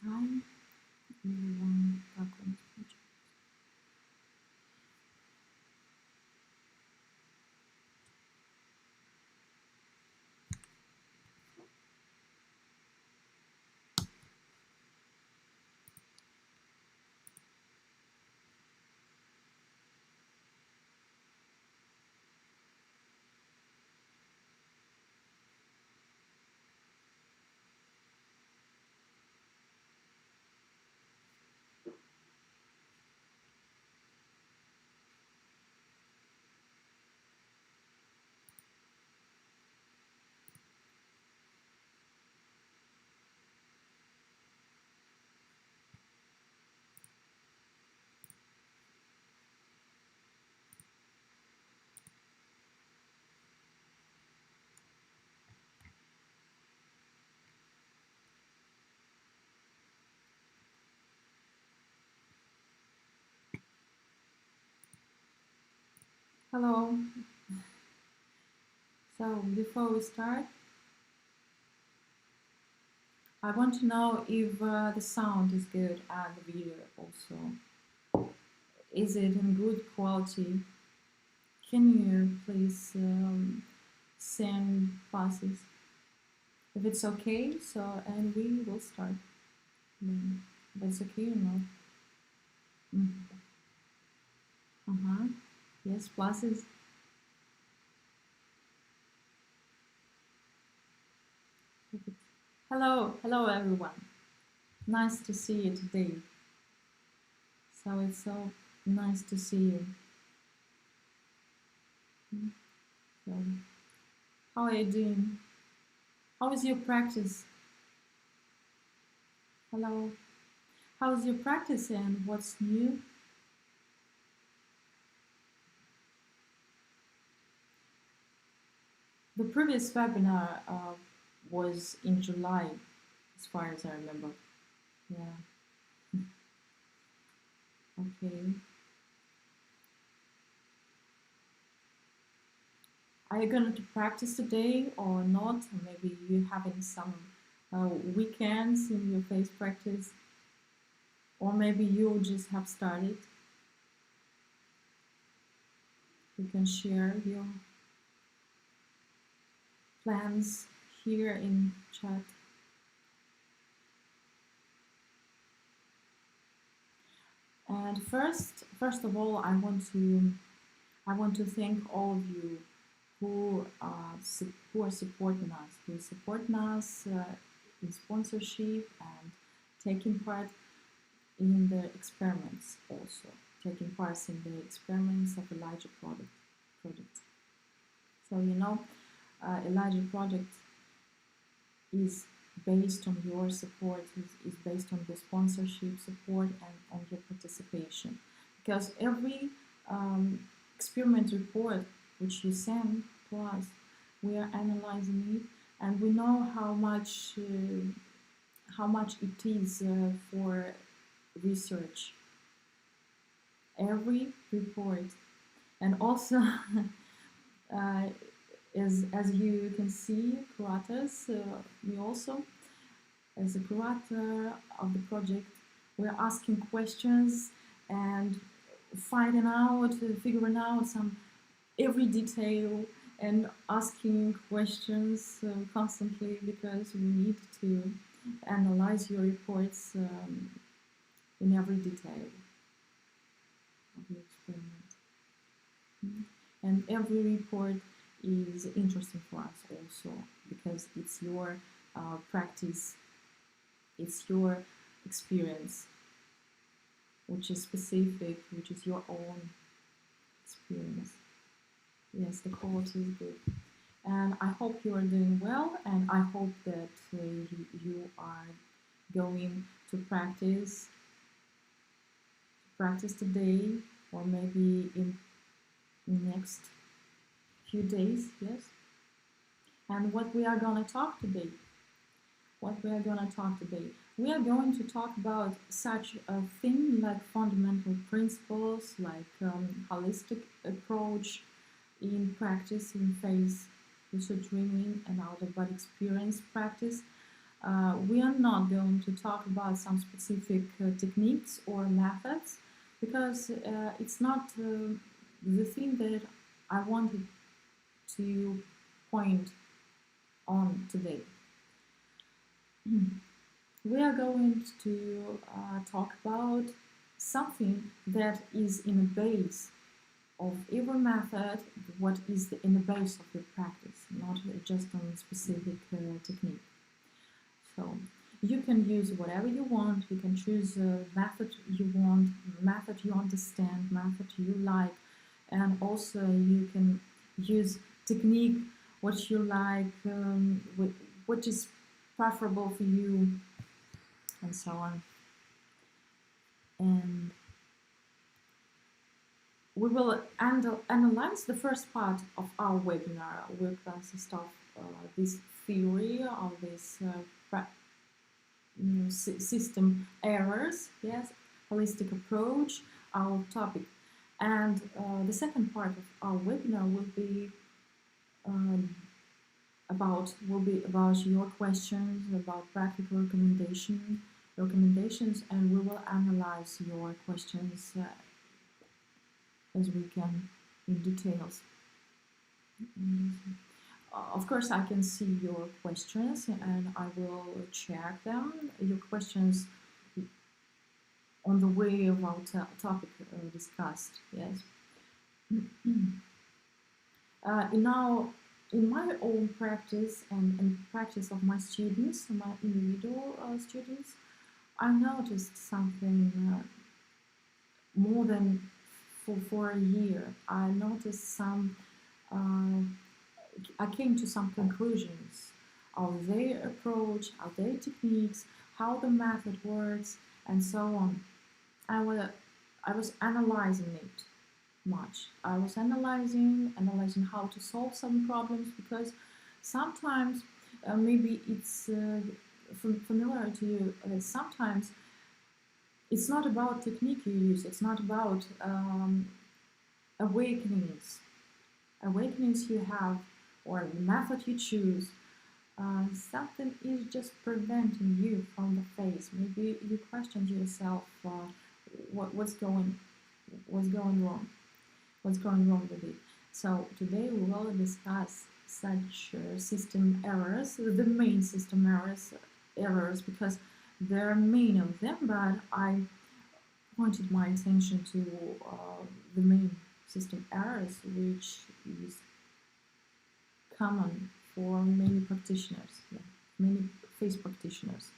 Hi, everyone. Welcome to the Hello. So before we start, I want to know if the sound is good and the video also. Is it in good quality? Can you please send passes if it's okay? So and we will start. That's okay or not? Uh-huh. Yes, passes. Hello everyone. Nice to see you today. So it's so nice to see you. So, how are you doing? How is your practice? Hello. How is your practice and what's new? The previous webinar was in July, as far as I remember. Yeah. Okay. Are you going to practice today or not? Or maybe you having some weekends in your face practice, or maybe you just have started. You can share your plans here in chat. And first of all, I want to thank all of you who are supporting us, in sponsorship and taking part in the experiments, also taking part in the experiments of Elijah project. So Elijah project is based on your support, is based on the sponsorship support and on your participation. Because every experiment report which you send to us, we are analyzing it, and we know how much it is for research. Every report, and also as you can see, curators, we also, as a curator of the project, we're asking questions and figuring out some every detail and asking questions constantly, because we need to analyze your reports in every detail of the experiment. And every report is interesting for us also, because it's your practice, it's your experience, which is specific, which is your own experience. Yes, the quality is good. And I hope you are doing well, and I hope that you are going to practice today, or maybe in next few days. Yes. And what we are going to talk today? We are going to talk about such a thing like fundamental principles, like holistic approach in practice in phase lucid dreaming and out of body experience practice. We are not going to talk about some specific techniques or methods because it's not the thing that I wanted to point on today. We are going to talk about something that is in the base of every method, what is in the base of your practice, not just on specific technique. So you can use whatever you want, you can choose a method you want, method you understand, method you like, and also you can use technique what you like, what is preferable for you, and so on. And we will analyze the first part of our webinar. We'll consist of this theory of this system errors, yes, holistic approach, our topic. And the second part of our webinar will be about your questions, about practical recommendations, and we will analyze your questions as we can in details. Of course, I can see your questions and I will check them. Your questions on the way of our topic discussed. Yes. In my own practice and practice of my students, my individual students, I noticed something more than for a year. I noticed some. I came to some conclusions of their approach, of their techniques, how the method works, and so on. I was analyzing it much. I was analyzing how to solve some problems, because sometimes maybe it's familiar to you. Sometimes it's not about technique you use. It's not about awakenings you have, or the method you choose. Something is just preventing you from the phase. Maybe you question yourself, what's going wrong? What's going wrong with it? So today we will discuss such system errors, the main system errors, because there are many of them, but I pointed my attention to the main system errors, which is common for many practitioners, many phase practitioners,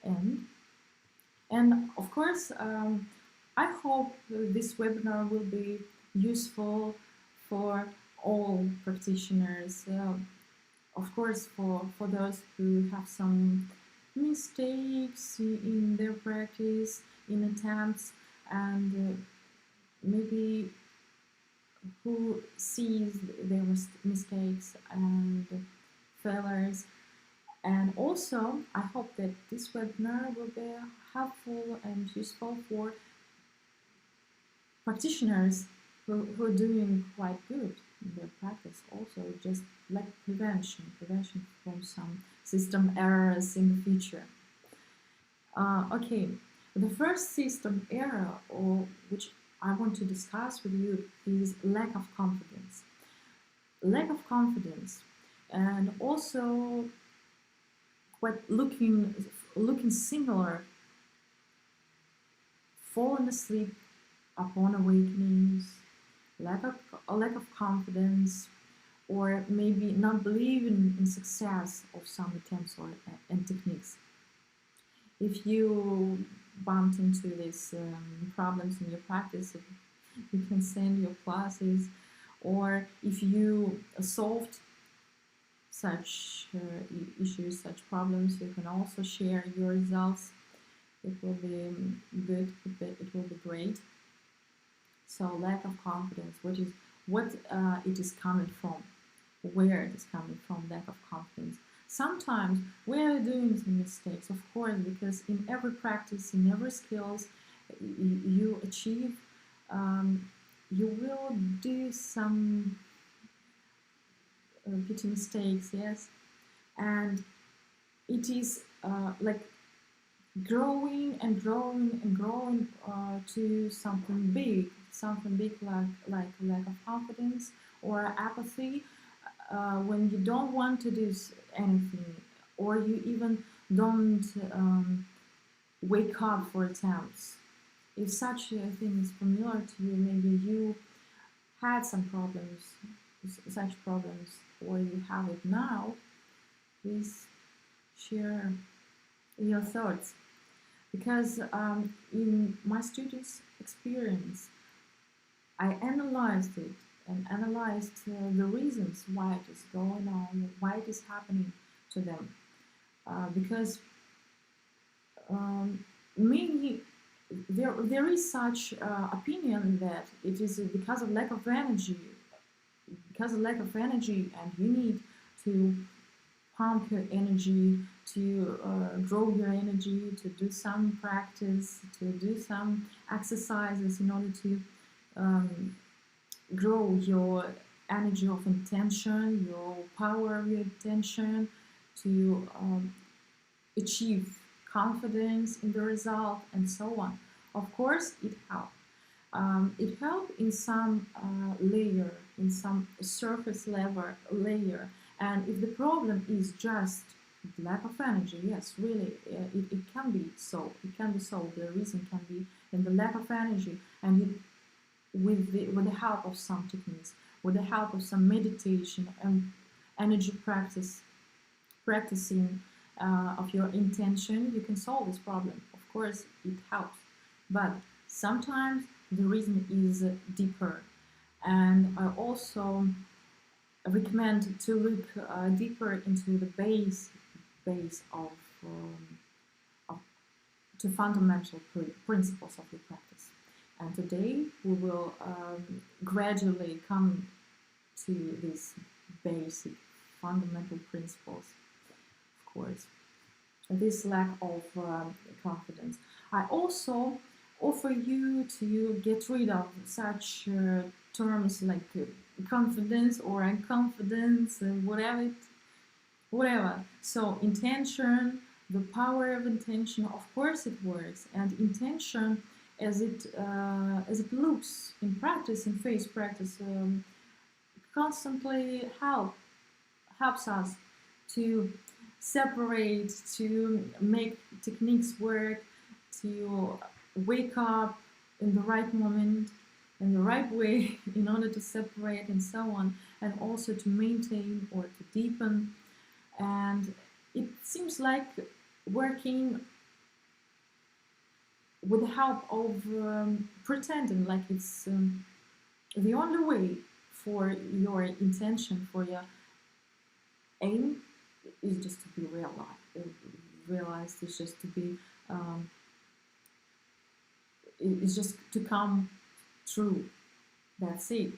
and of course, I hope this webinar will be useful for all practitioners. Of course, for those who have some mistakes in their practice, in attempts, and maybe who sees their mistakes and failures. And also, I hope that this webinar will be helpful and useful for practitioners who are doing quite good in their practice. Also, just like prevention from some system errors in the future. Okay, the first system error, or which I want to discuss with you, is lack of confidence. Lack of confidence, and also quite looking similar, falling asleep upon awakenings, lack of confidence, or maybe not believing in success of some attempts and techniques. If you bumped into these problems in your practice, you can send your classes, or if you solved such issues, such problems, you can also share your results. It will be good, it will be great. So lack of confidence, what it is coming from, where it is coming from, lack of confidence. Sometimes we are doing some mistakes, of course, because in every practice, in every skills you achieve, you will do some petty mistakes, yes, and it is like growing and growing and growing to something big like lack of confidence or apathy, when you don't want to do anything, or you even don't wake up for attempts. If such a thing is familiar to you, maybe you had some problems, such problems, or you have it now, please share your thoughts. Because in my students' experience, I analyzed it and analyzed the reasons why it is going on, why it is happening to them. Because many there is such opinion that it is because of lack of energy, and you need to pump your energy, to grow your energy, to do some practice, to do some exercises in order to um, grow your energy of intention, your power of your intention, to achieve confidence in the result, and so on. Of course, it helps. It helps in some layer, in some surface level layer. And if the problem is just lack of energy, yes, really, it can be so. It can be solved. The reason can be in the lack of energy, and with the help of some techniques, with the help of some meditation and energy practicing of your intention, you can solve this problem. Of course, it helps, but sometimes the reason is deeper. And I also recommend to look deeper into the base of to fundamental principles of your practice. And today we will gradually come to these basic fundamental principles. Of course, this lack of confidence. I also offer you to get rid of such terms like confidence or unconfidence, whatever. So intention, the power of intention, of course it works, and intention as it looks in practice, in faith practice, constantly helps us to separate, to make techniques work, to wake up in the right moment, in the right way, in order to separate and so on, and also to maintain or to deepen. And it seems like working with the help of pretending like it's the only way for your intention, for your aim, is just to be realized, is just to be it's just to come true. That's it.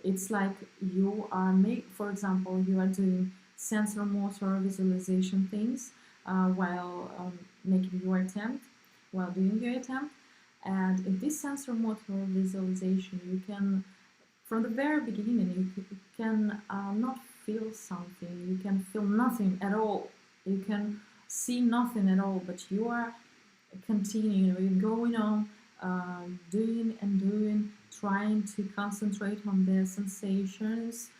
It's like you are for example, you are doing sensor motor visualization things while making your attempt, while doing your attempt. And in this sensor motor visualization, you can, from the very beginning, you can not feel something, you can feel nothing at all, you can see nothing at all, but you are continuing, going on, doing and doing, trying to concentrate on the sensations,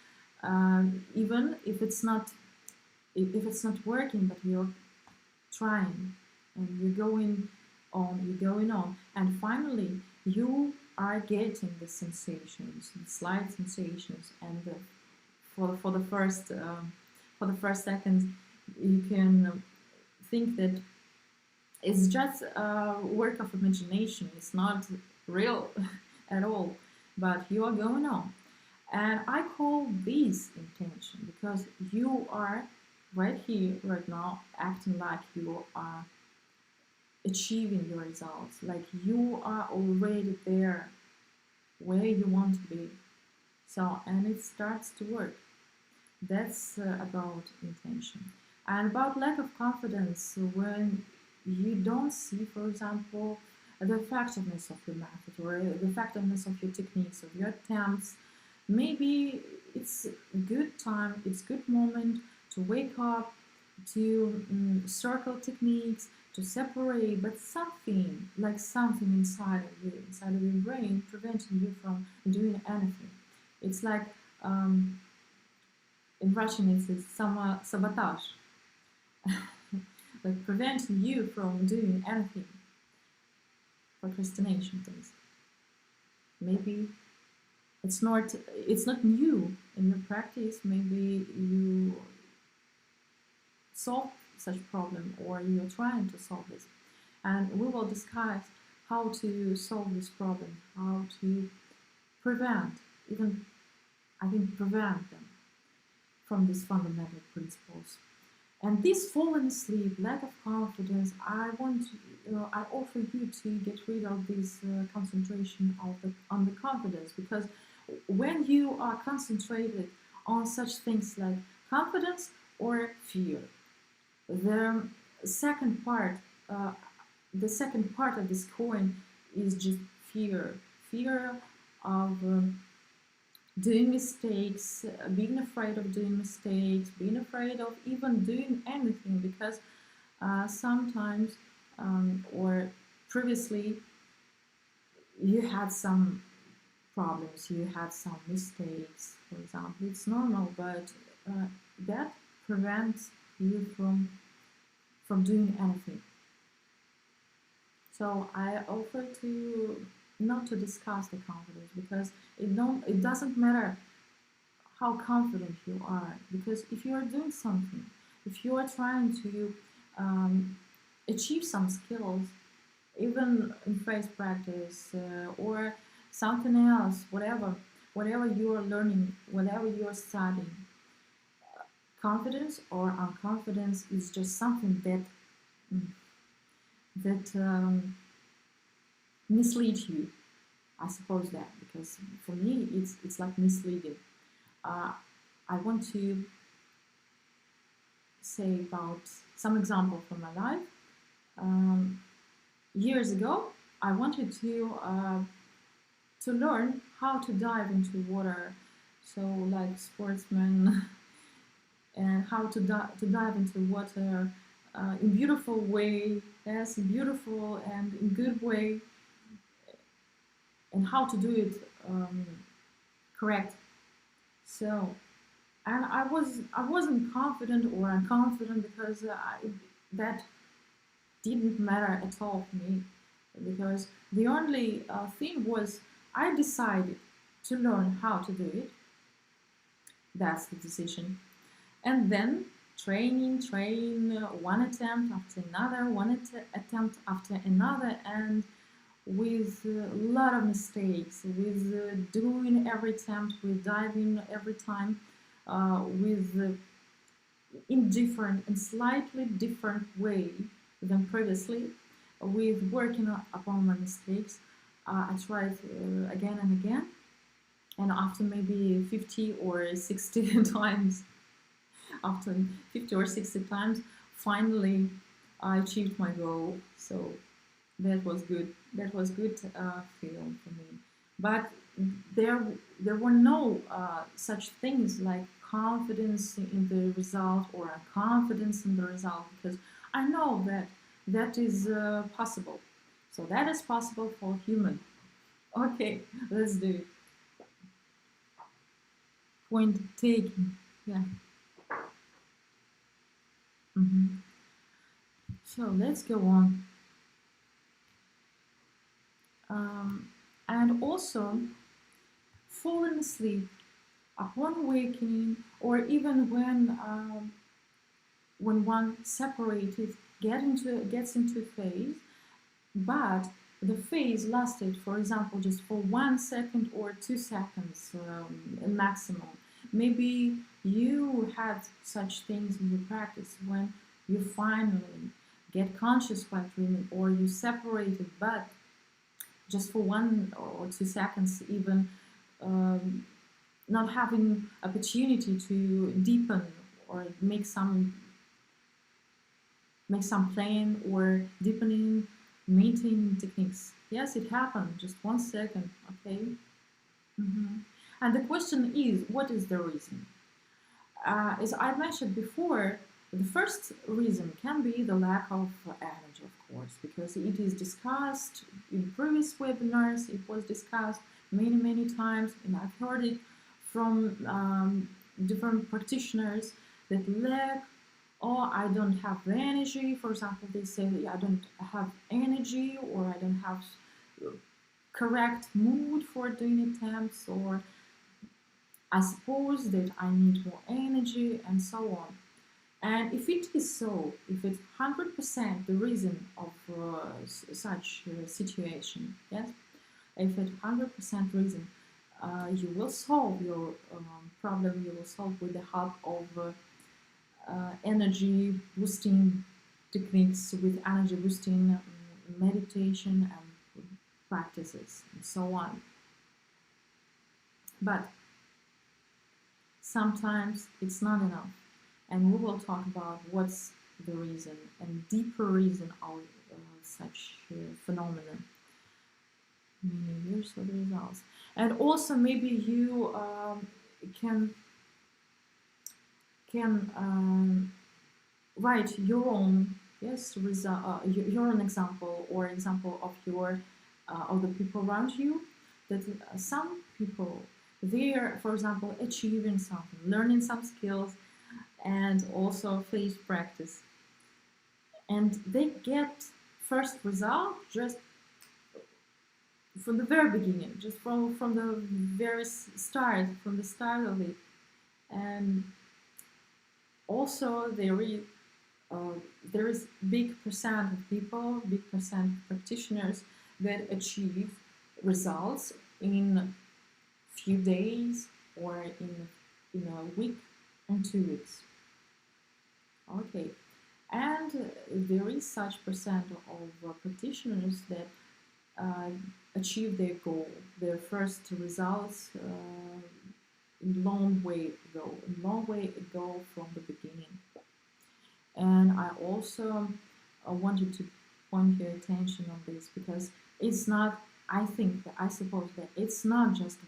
even if it's not working, but you're trying and you're going on, and finally you are getting the sensations, the slight sensations, and for the first seconds you can think that it's just a work of imagination, it's not real at all, but you are going on. And I call this intention because you are right here, right now, acting like you are achieving your results, like you are already there where you want to be. So, and it starts to work. That's about intention. And about lack of confidence, when you don't see, for example, the effectiveness of your method or the effectiveness of your techniques, of your attempts, maybe it's good time, it's good moment to wake up, to circle techniques to separate, but something like something inside of your brain, preventing you from doing anything. It's like in Russian, it's sabotage, like preventing you from doing anything, procrastination things. Maybe it's not new in your practice. Maybe you solve such problem or you're trying to solve this, and we will discuss how to solve this problem, how to prevent, even I think prevent them from these fundamental principles. And this falling asleep, lack of confidence, I offer you to get rid of this concentration on the confidence, because when you are concentrated on such things like confidence or fear, the second part, uh, the second part of this coin is just fear of doing mistakes, being afraid of doing mistakes, being afraid of even doing anything, because sometimes or previously you had some problems, you had some mistakes, for example. It's normal, but that prevents you from doing anything. So I offer to not to discuss the confidence, because it doesn't matter how confident you are, because if you are doing something, if you are trying to achieve some skills, even in phrase practice or something else, whatever you are learning, whatever you are studying, confidence or unconfidence is just something that misleads you. I suppose that, because for me it's like misleading. I want to say about some example from my life. Years ago, I wanted to learn how to dive into water, so like sportsmen, and how to dive into water in beautiful way, yes, beautiful and in good way, and how to do it correct. So, and I wasn't confident or unconfident, because that didn't matter at all for me, because the only thing was I decided to learn how to do it. That's the decision. And then train, one attempt after another, attempt after another, and with a lot of mistakes, with doing every attempt, with diving every time, with in different and slightly different way than previously, with working upon my mistakes. I tried again and again, and after maybe 50 or 60 times, after 50 or 60 times, finally I achieved my goal. So that was good. That was good feel for me. But there there were no such things like confidence in the result or confidence in the result, because I know that that is possible. So that is possible for human. Okay, let's do it. Point taken. Yeah. So let's go on. And also, falling asleep upon awakening, or even when one separated gets into a phase, but the phase lasted, for example, just for 1 second or 2 seconds maximum. Maybe you had such things in your practice when you finally get conscious while dreaming, or you separated, but just for 1 or 2 seconds, even not having opportunity to deepen or make some playing or deepening, maintaining techniques. Yes, it happened. Just 1 second. Okay. And the question is, what is the reason? As I mentioned before, The first reason can be the lack of energy, of course, because it is discussed in previous webinars. It was discussed many times, and I've heard it from different practitioners that lack, or I don't have the energy. For example, they say I don't have energy, or I don't have correct mood for doing attempts, or I suppose that I need more energy, and so on. And if it is so, if it's 100% the reason of such situation, yes, if it's 100% reason, you will solve your problem, you will solve with the help of energy boosting techniques, with energy boosting meditation and practices, and so on. But sometimes it's not enough. And we will talk about what's the reason and deeper reason of such phenomenon. Many years of the results. And also maybe you can write your own your own example, or example of your of the people around you. That some people, they're, for example, achieving something, learning some skills, and also face practice, and they get first result just from the very beginning, just from the very start, from the start of it. And also there is big percent of people, big percent of practitioners that achieve results in few days, or in a week and 2 weeks. Okay, and there is such percent of practitioners that achieve their goal, their first results, long way ago from the beginning. And I also wanted to point your attention on this, because it's not, I suppose that it's not just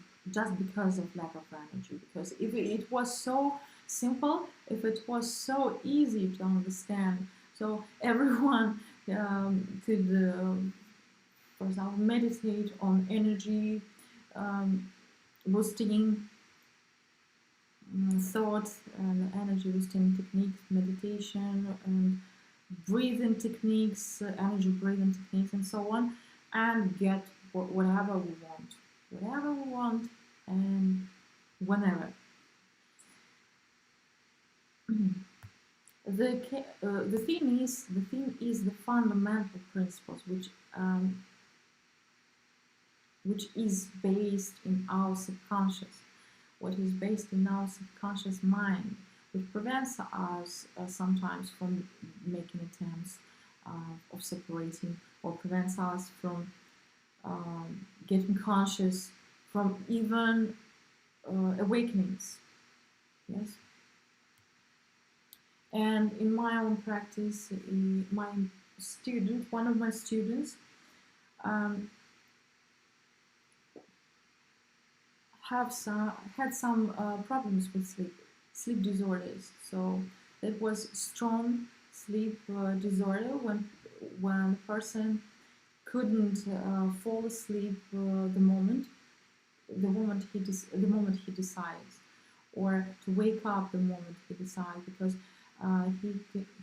because of lack of energy, because if it was so simple, if it was so easy to understand, so everyone could, for example, meditate on energy boosting thought and energy boosting techniques, meditation and breathing techniques, energy breathing techniques, and so on, and get whatever we want, and whenever. The thing is the fundamental principles, which is based in our subconscious, what is based in our subconscious mind, which prevents us sometimes from making attempts of separating, or prevents us from getting conscious, from even awakenings. Yes. And in my own practice, one of my students, had some problems with sleep disorders. So that was strong sleep disorder, when the person couldn't fall asleep the moment he decides, or to wake up the moment he decides, because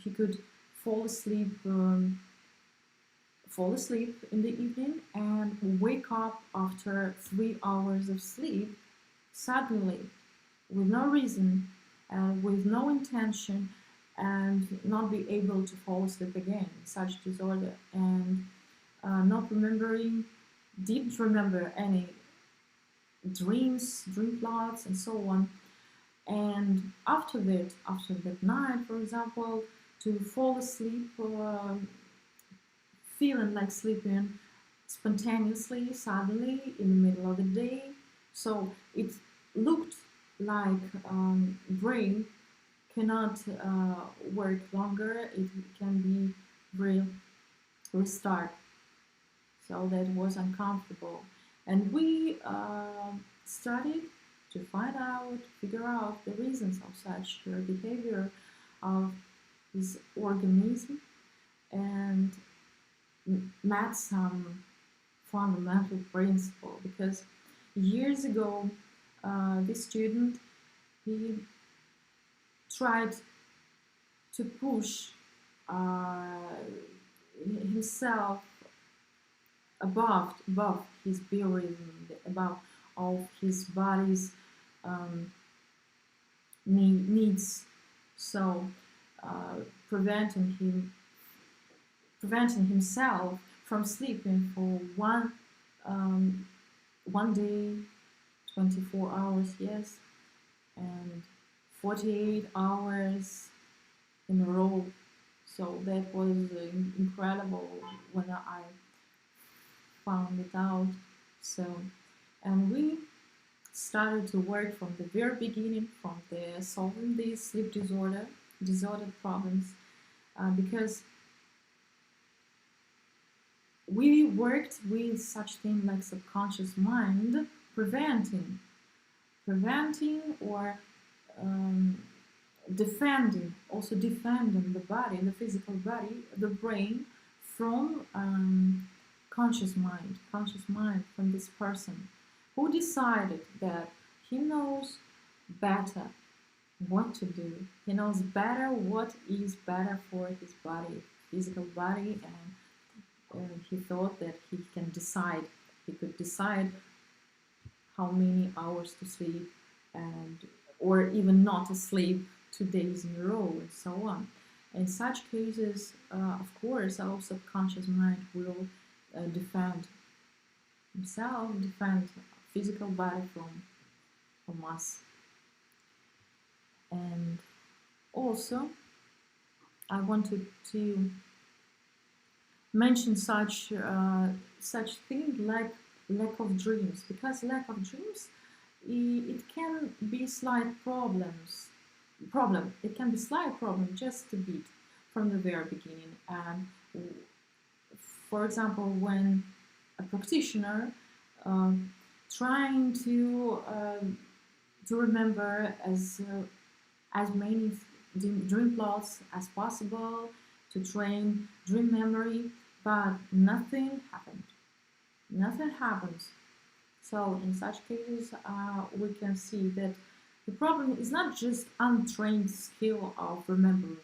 he could fall asleep in the evening and wake up after 3 hours of sleep suddenly, with no reason, with no intention, and not be able to fall asleep again. Such disorder, and didn't remember any dream plots, and so on. And after that night, for example, to fall asleep, feeling like sleeping spontaneously, suddenly, in the middle of the day. So it looked like brain cannot work longer, it can be restart. So that was uncomfortable. And we started to figure out the reasons of such behavior, of his organism and met some fundamental principle. Because years ago, this student, he tried to push himself above his biorhythm, above of his body's um, needs. So uh, preventing preventing himself from sleeping for one day, 24 hours, yes, and 48 hours in a row. So that was incredible when I found it out. So, and we started to work from the very beginning, from the solving these sleep disorder problems, because we worked with such thing like subconscious mind, preventing or um, defending the body, the physical body, the brain from conscious mind from this person who decided that he knows better what to do. He knows better what is better for his body, physical body, and he thought that he could decide how many hours to sleep and or even not to sleep 2 days in a row and so on. In such cases, of course, our subconscious mind will defend himself, defend physical body from us. And also, I wanted to mention such thing like lack of dreams, because lack of dreams, it can be slight problem. It can be slight problem just a bit from the very beginning. And for example, when a practitioner trying to remember as many dream plots as possible, to train dream memory, but nothing happened. Nothing happens. So in such cases, we can see that the problem is not just untrained skill of remembering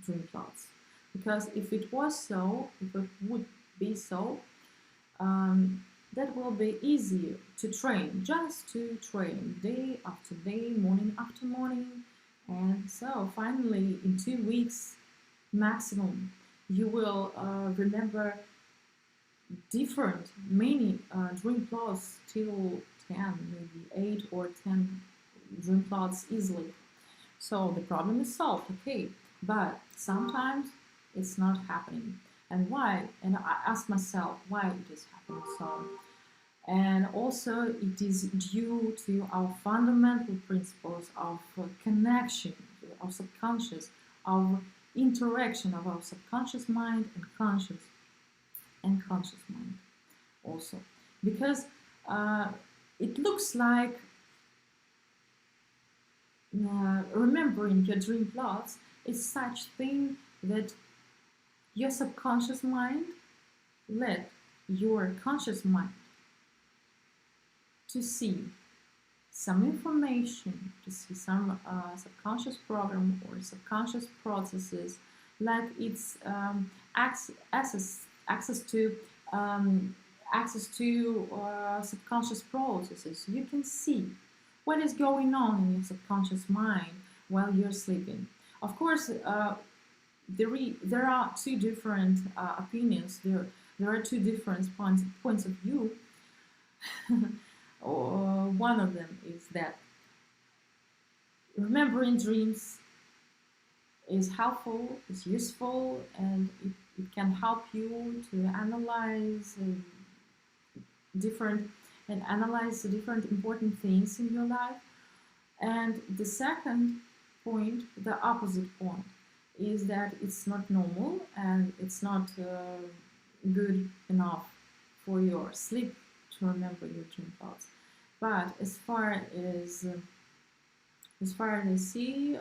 dream plots, because if it was so, if it would be so, that will be easier to train, just to train day after day, morning after morning, and so finally in 2 weeks maximum, you will remember many dream plots till 10, maybe 8 or 10 dream plots easily. So the problem is solved, okay, but sometimes it's not happening. And why? And I ask myself why it is happening so. And also it is due to our fundamental principles of connection, of subconscious, of interaction of our subconscious mind and conscious mind also, because it looks like remembering your dream plots is such thing that your subconscious mind let your conscious mind to see some information, to see some subconscious program or subconscious processes, like it's access to subconscious processes. You can see what is going on in your subconscious mind while you're sleeping. Of course, there are two different opinions. There are two different points of view. One of them is that remembering dreams is helpful, is useful, and it can help you to analyze different important things in your life. And the second point, the opposite point, is that it's not normal and it's not good enough for your sleep to remember your dream thoughts. But as far as I see,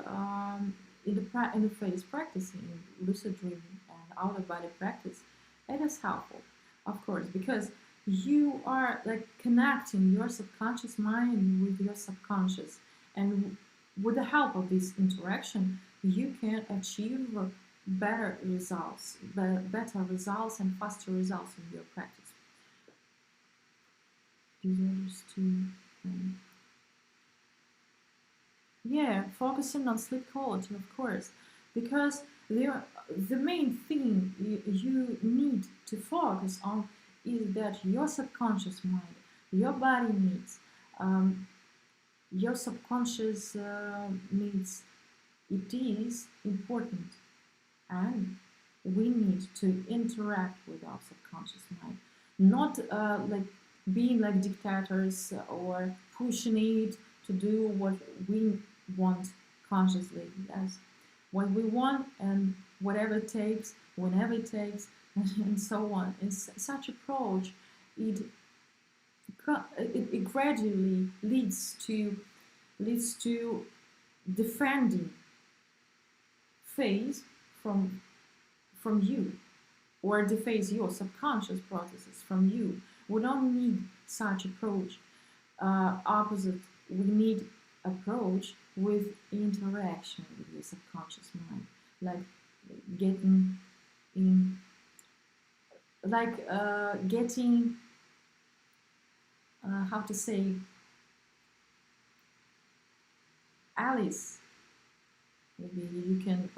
in the phase practicing lucid dreaming and out of body practice, it is helpful, of course, because you are like connecting your subconscious mind with your subconscious, and with the help of this interaction, you can achieve better results and faster results in your practice. These are um, yeah, focusing on sleep quality, of course, because the main thing you need to focus on is that your subconscious mind, your body needs, um, your subconscious needs. It is important, and we need to interact with our subconscious mind, not like being like dictators or pushing it to do what we want consciously. Yes, what we want and whatever it takes, whenever it takes, and so on. In such approach, it, it gradually leads to defending phase from you, or deface your subconscious processes from you. We don't need such approach. Opposite, we need approach with interaction with your subconscious mind, like getting in, like getting how to say, Alice. Maybe you can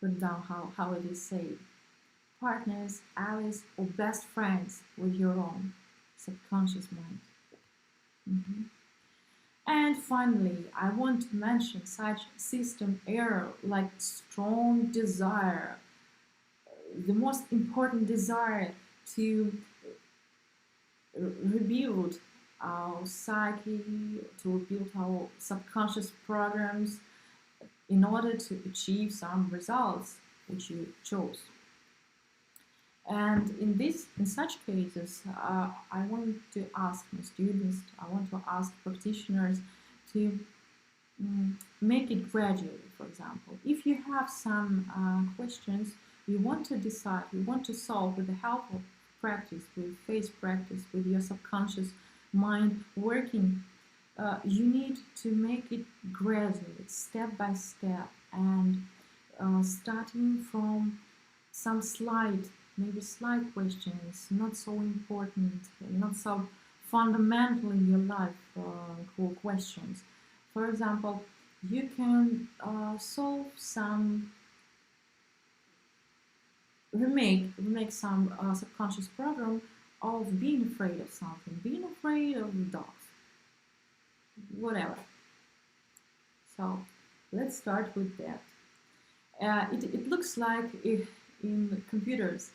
put down how it is said. Partners, allies, or best friends with your own subconscious mind. Mhm. And finally, I want to mention such system error like strong desire, the most important desire to rebuild our psyche, to rebuild our subconscious programs in order to achieve some results which you chose. And in such cases, I want to ask my students, I want to ask practitioners to make it gradually. For example, if you have some questions you want to decide, you want to solve with the help of practice, with phase practice, with your subconscious mind working, you need to make it gradually, step by step, and starting from some slight, maybe slight questions, not so important, not so fundamental in your life core questions. For example, you can solve some, remake some subconscious program of being afraid of something, being afraid of dogs, whatever. So let's start with that. It looks like if in computers.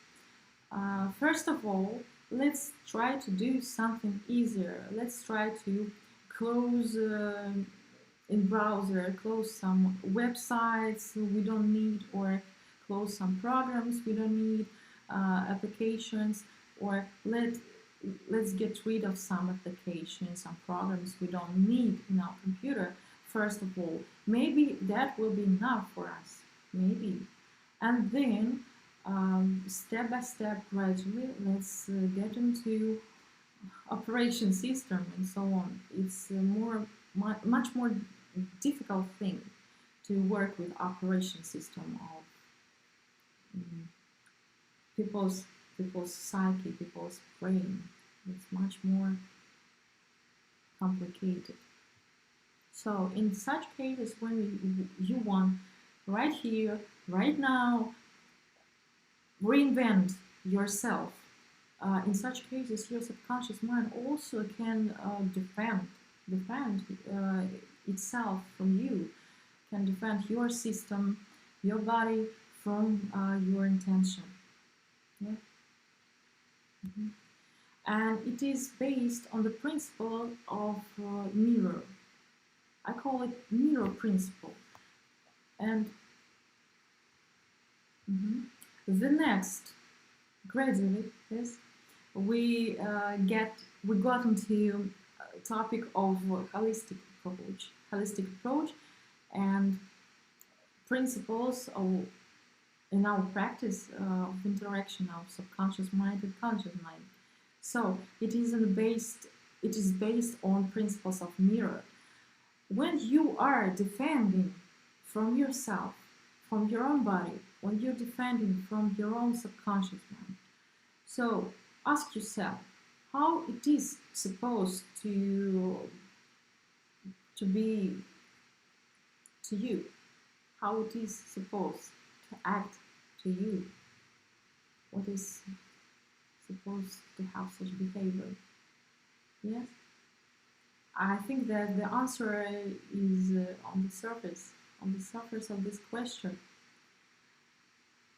First of all, let's try to do something easier. Let's try to close in browser, close some websites we don't need, or close some programs we don't need, applications, or let's get rid of some applications, some programs we don't need in our computer. First of all, maybe that will be enough for us, maybe. And then step by step, gradually, let's get into operation system and so on. It's much more difficult thing to work with operation system of people's psyche, people's brain. It's much more complicated. So in such cases, when you want right here, right now, reinvent yourself. In such cases, your subconscious mind also can defend itself from you, can defend your system, your body from your intention. Yeah? Mm-hmm. And it is based on the principle of mirror. I call it mirror principle. And the next, gradually, yes, we got into topic of holistic approach. Holistic approach and principles in our practice of interaction of subconscious mind and conscious mind. So it is based on principles of mirror. When you are defending from yourself, from your own body, when you're defending from your own subconscious mind, so ask yourself how it is supposed to be to you, how it is supposed to act to you, what is supposed to have such behavior. Yes, I think that the answer is on the surface of this question.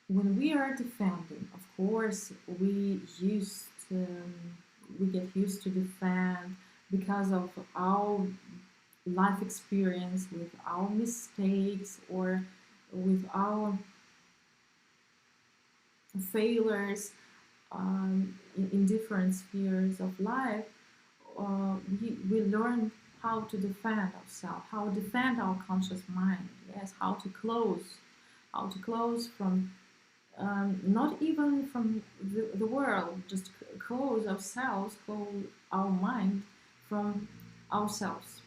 When we are defending, of course, we get used to defend because of our life experience with our mistakes or with our failures in different spheres of life. We learn how to defend ourselves, how to defend our conscious mind. Yes, how to close from not even from the world, just close ourselves, close our mind from ourselves.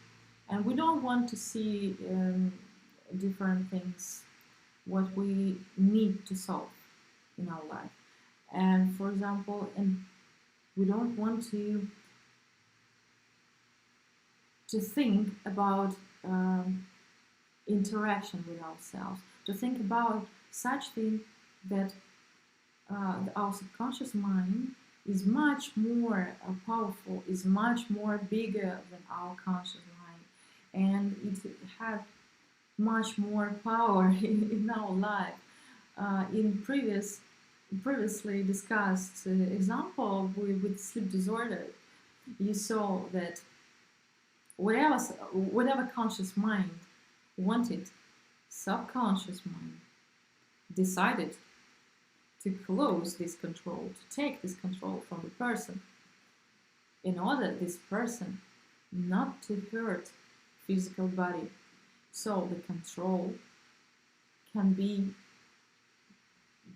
And we don't want to see different things, what we need to solve in our life. And for example, and we don't want to think about interaction with ourselves, to think about such thing that our subconscious mind is much more powerful, is much more bigger than our conscious mind, and it has much more power in our life. In previously discussed example with sleep disorder, you saw that whatever conscious mind wanted, subconscious mind decided to close this control, to take this control from the person, in order this person not to hurt physical body. So the control can be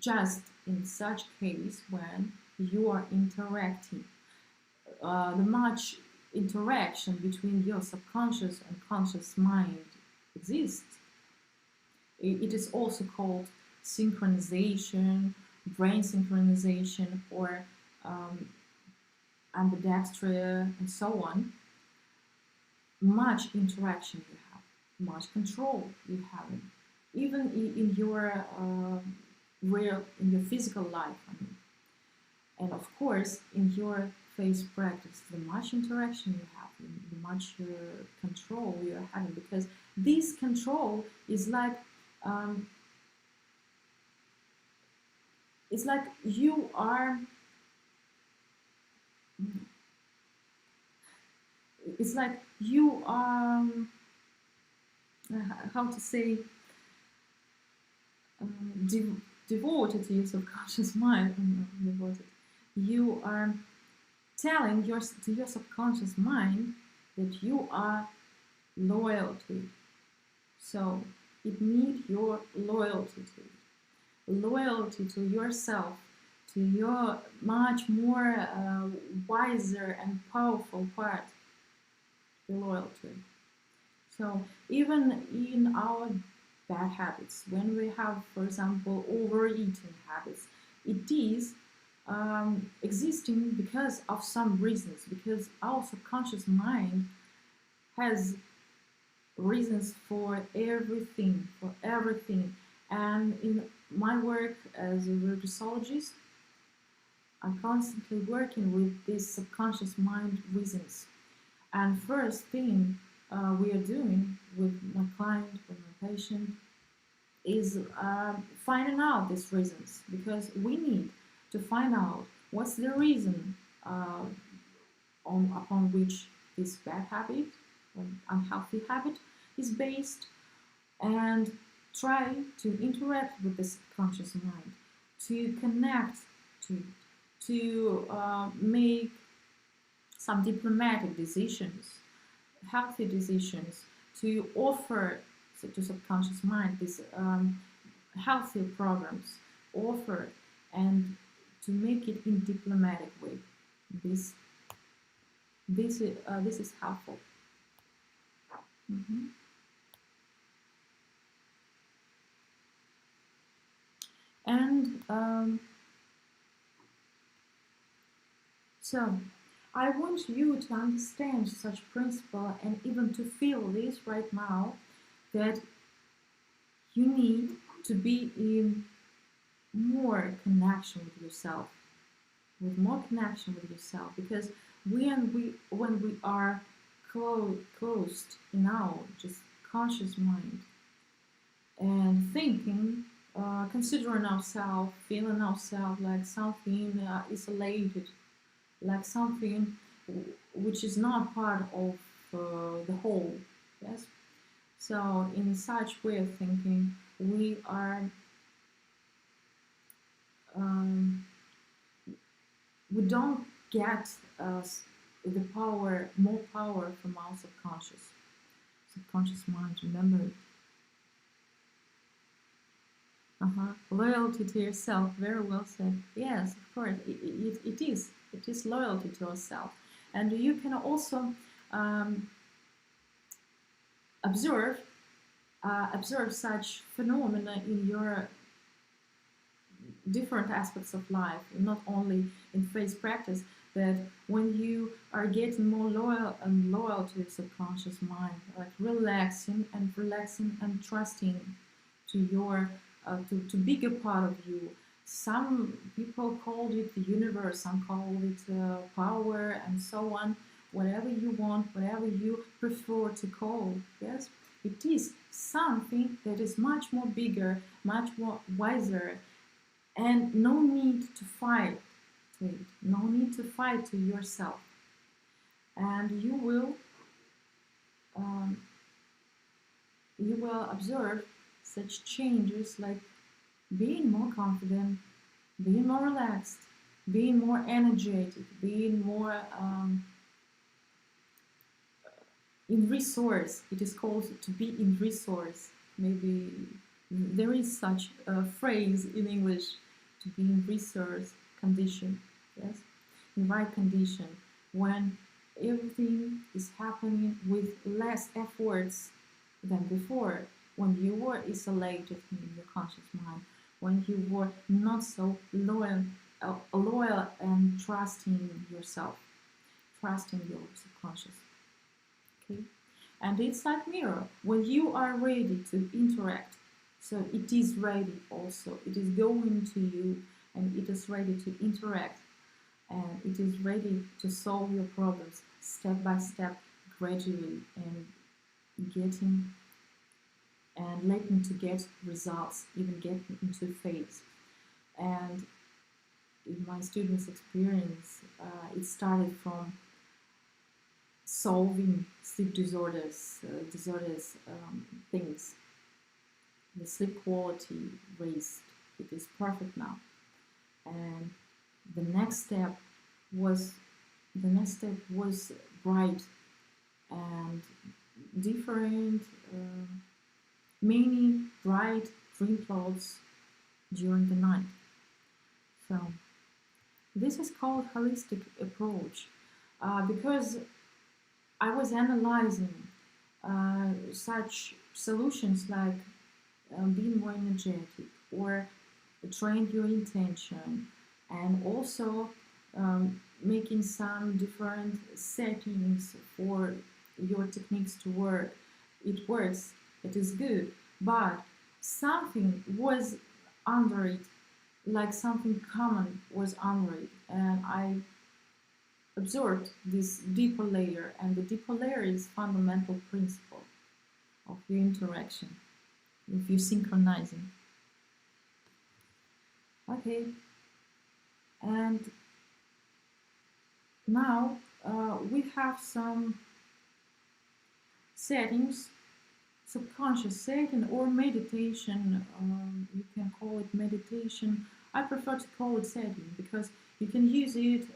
just in such case when you are interacting. The much interaction between your subconscious and conscious mind exists. It is also called synchronization, brain synchronization, or ambidextria, and so on. Much interaction you have, much control you have, even in your in your physical life. I mean. And of course, in your face practice, the much interaction you have, the much control you are having, because this control is like it's like you are. It's like you are. How to say? Devoted to your subconscious mind. Devoted. You are telling to your subconscious mind that you are loyal to it. So it needs your loyalty to it. Loyalty to yourself, to your much more wiser and powerful part, the loyalty. So even in our bad habits, when we have, for example, overeating habits, it is existing because of some reasons, because our subconscious mind has reasons for everything, And in my work as a regressologist, I'm constantly working with these subconscious mind reasons. And first thing we are doing with my client, with my patient, is finding out these reasons, because we need to find out what's the reason upon which this bad habit or unhealthy habit is based, and try to interact with the subconscious mind, to connect to it, to make some diplomatic decisions, healthy decisions, to offer to subconscious mind, these healthy programs offered, and to make it in diplomatic way. This this is helpful. Mm-hmm. And so I want you to understand such principle and even to feel this right now, that you need to be in more connection with yourself, with more connection with yourself, because when we are closed in our just conscious mind and thinking, considering ourselves, feeling ourselves like something isolated, like something which is not part of the whole. Yes. So in such way of thinking, we are um, we don't get the power, more power from our subconscious mind. Remember it. Loyalty to yourself. Very well said. Yes, of course, it is. It is loyalty to yourself, and you can also um, observe observe such phenomena in your different aspects of life, not only in faith practice, that when you are getting more loyal to your subconscious mind, like relaxing and trusting to your to bigger part of you. Some people call it the universe, some call it power, and so on. Whatever you want, whatever you prefer to call, yes, it is something that is much more bigger, much more wiser, and no need to fight to it, no need to fight to yourself, and um, you will observe such changes like being more confident, being more relaxed, being more energetic, being more in resource. It is called to be in resource. Maybe there is such a phrase in English, to be in resource condition. Yes, in right condition, when everything is happening with less efforts than before, when you were isolated in your conscious mind, when you were not so loyal and trusting yourself, trusting your subconscious. Okay, and it's like mirror. When you are ready to interact, so it is ready also. It is going to you, and it is ready to interact, and it is ready to solve your problems step by step, gradually, and getting and letting to get results, even get into phase. And in my students' experience, it started from solving sleep things. The sleep quality raised. It is perfect now. And the next step was bright and different, many bright dream clouds during the night. So this is called holistic approach, because I was analyzing such solutions like being more energetic or train your intention, and also making some different settings for your techniques to work. It works, it is good, but something was under it, like something common was under it, and I observed this deeper layer, and the deeper layer is fundamental principle of your interaction, if you're synchronizing. Okay, and now we have some settings, subconscious setting or meditation. You can call it meditation. I prefer to call it setting because you can use it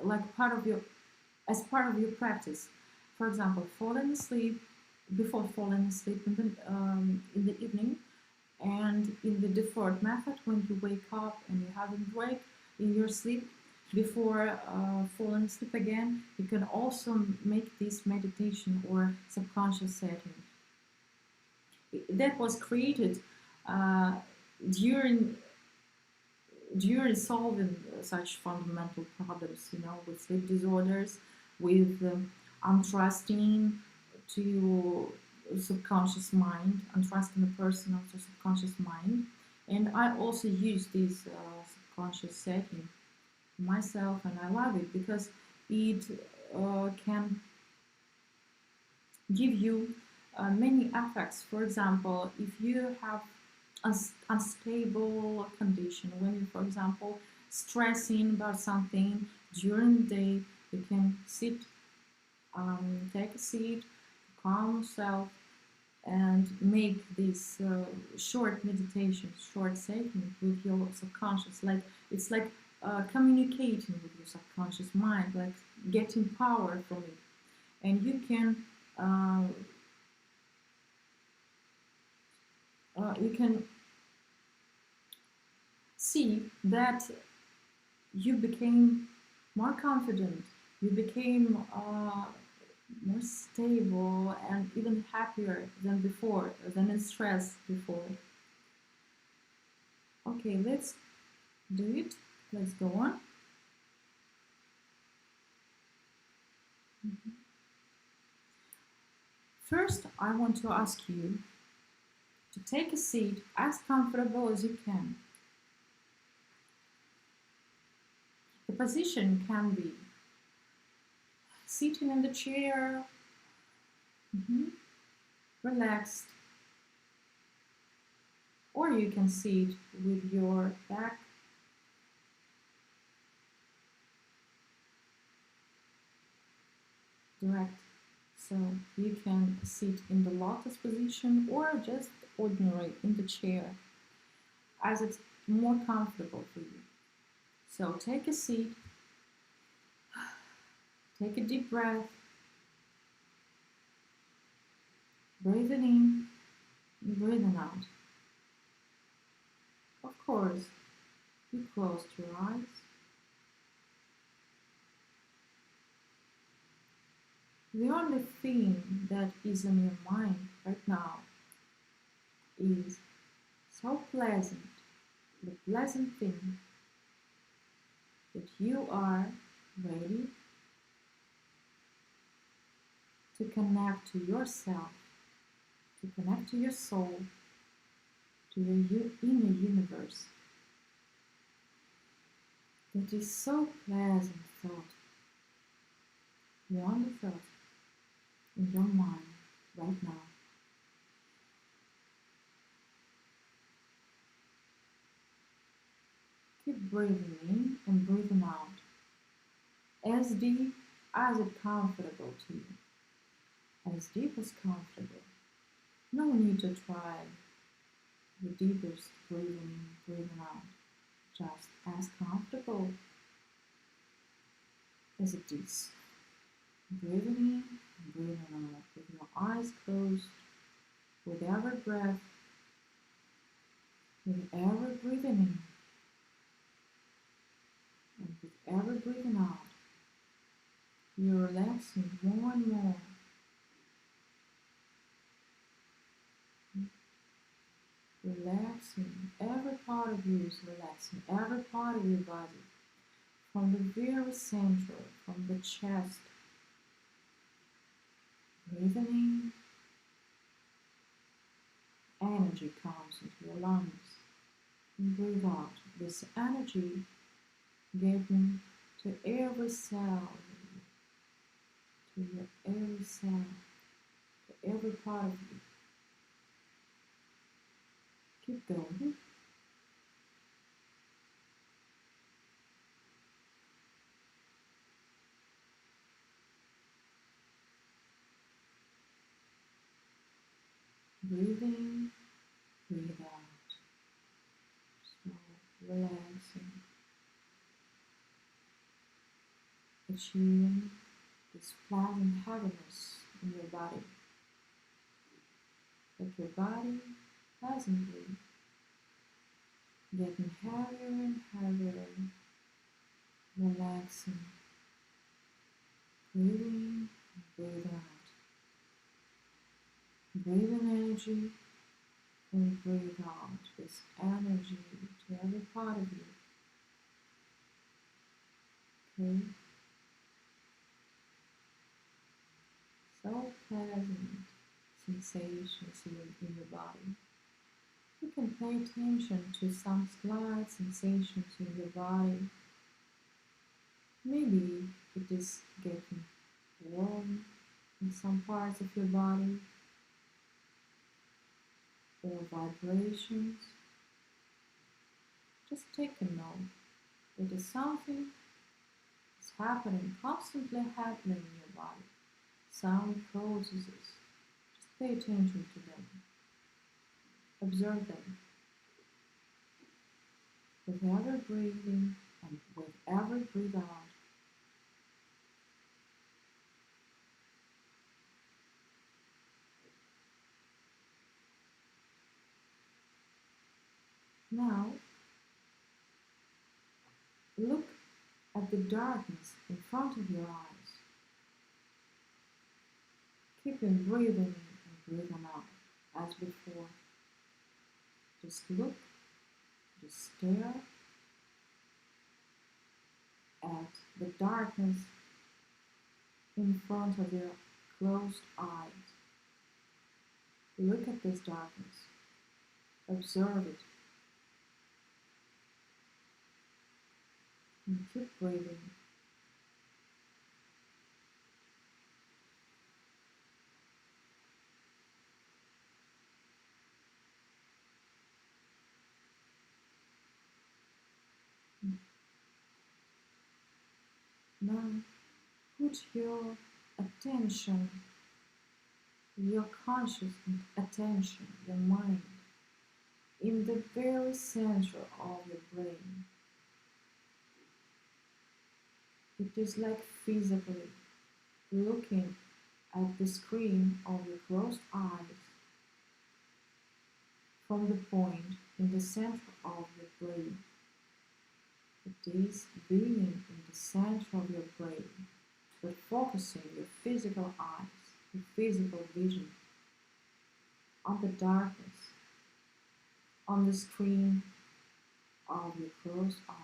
like part of your as part of your practice. For example, falling asleep before falling asleep in the evening. And in the deferred method, when you wake up and you have a break in your sleep before falling asleep again, you can also make this meditation or subconscious setting. That was created uh, during solving such fundamental problems, with sleep disorders, with untrusting to subconscious mind, untrusting the personal to subconscious mind. And I also use this subconscious setting myself, and I love it because it can give you many effects. For example, if you have unstable condition, when you, for example, stressing about something during the day, you can sit, take a seat, calm yourself, and make this short meditation, short segment with your subconscious. Like it's like communicating with your subconscious mind, like getting power from it, and uh, you can see that you became more confident, you became more stable and even happier than before, than in stress before. Okay, let's do it. Let's go on. First, I want to ask you to take a seat as comfortable as you can. The position can be sitting in the chair, relaxed, or you can sit with your back direct. So you can sit in the lotus position or just ordinary in the chair as it's more comfortable for you. So take a seat, take a deep breath, breathing in and breathing out. Of course, you closed your eyes. The only thing that is in your mind right now is so pleasant, the pleasant thing that you are ready to connect to yourself, to connect to your soul, to your inner universe. That is so pleasant thought, the only thought in your mind right now. Keep breathing in and breathing out, as deep as it's comfortable to you, as deep as comfortable. No need to try the deepest breathing in, breathing out, just as comfortable as it is. Breathing in and breathing out with your eyes closed, with every breath, with every breathing in and with every breathing out. You're relaxing more and more. Relaxing, every part of you is relaxing, every part of your body, from the very center, from the chest. Breathing in, energy comes into your lungs. And breathe out, this energy getting to every cell, to your every cell, to every part of you. Keep going. Breathe in, breathe out. So relaxing, achieving this pleasant happiness in your body. Like your body pleasantly getting heavier and heavier, relaxing, breathing and breathe out. Breathe in energy and breathe out this energy to every part of you. Okay? So pleasant sensations in your body. You can pay attention to some slight sensations in your body. Maybe it is getting warm in some parts of your body, or vibrations. Just take a note. It is something that's happening, constantly happening in your body. Sound processes. Just pay attention to them. Observe them. With every breathing and with every breathe out, now look at the darkness in front of your eyes. Keep on breathing in and breathing out as before. Just look, just stare at the darkness in front of your closed eyes. Look at this darkness. Observe it. And keep breathing. Now put your attention, your conscious attention, your mind, in the very center of your brain. It is like physically looking at the screen of your closed eyes from the point in the center of your brain. It is being in the center of your brain, but focusing your physical eyes, your physical vision on the darkness, on the screen of your closed eyes.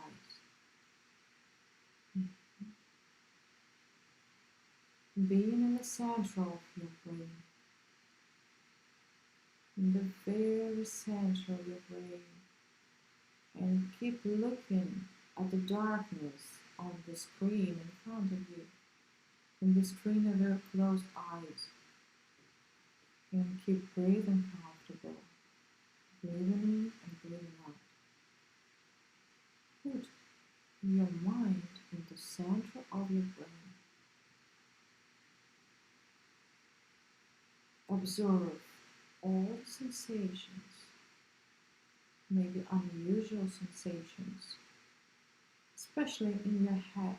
Being in the center of your brain, in the very center of your brain, and keep looking at the darkness on the screen in front of you, in the screen of your closed eyes, and keep breathing comfortable, breathing in and breathing out. Put your mind in the center of your brain. Observe all sensations, maybe unusual sensations, especially in your head,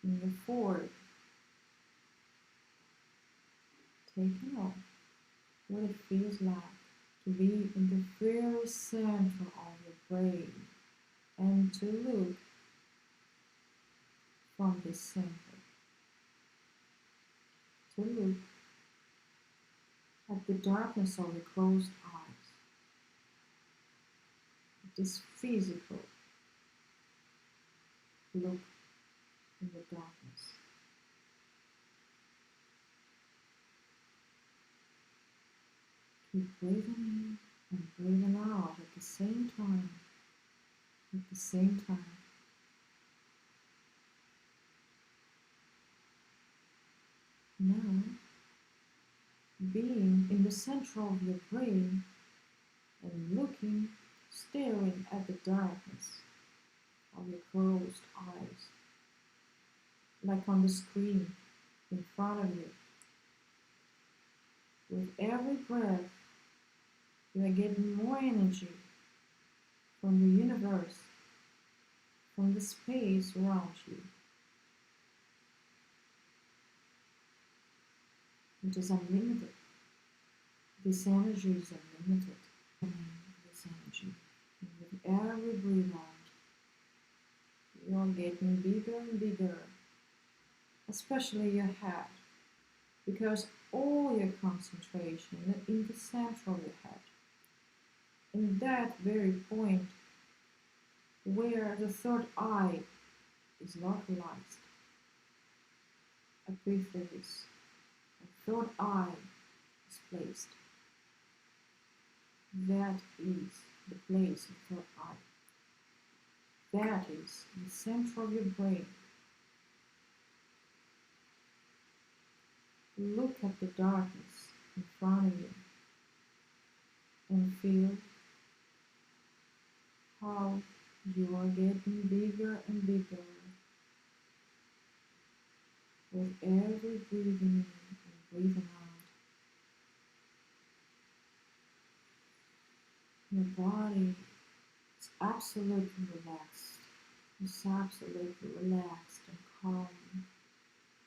in your forehead. Take note what it feels like to be in the very center of your brain and to look from the center, to look at the darkness of your closed eyes. It is physical. Look in the darkness. Keep breathing in and breathing out at the same time. Now, being in the center of your brain and looking, staring at the darkness of your closed eyes, like on the screen in front of you. With every breath, you are getting more energy from the universe, from the space around you. It is unlimited. This energy is unlimited. This energy. And with every breath out, you are getting bigger and bigger, especially your head, because all your concentration is in the center of your head, in that very point where the third eye is localized. Epiphysis, the third eye is placed. That is the place of third eye. That is the center of your brain. Look at the darkness in front of you and feel how you are getting bigger and bigger with every breathing in and breathing out. Your body is absolutely relaxed. It's absolutely relaxed and calm,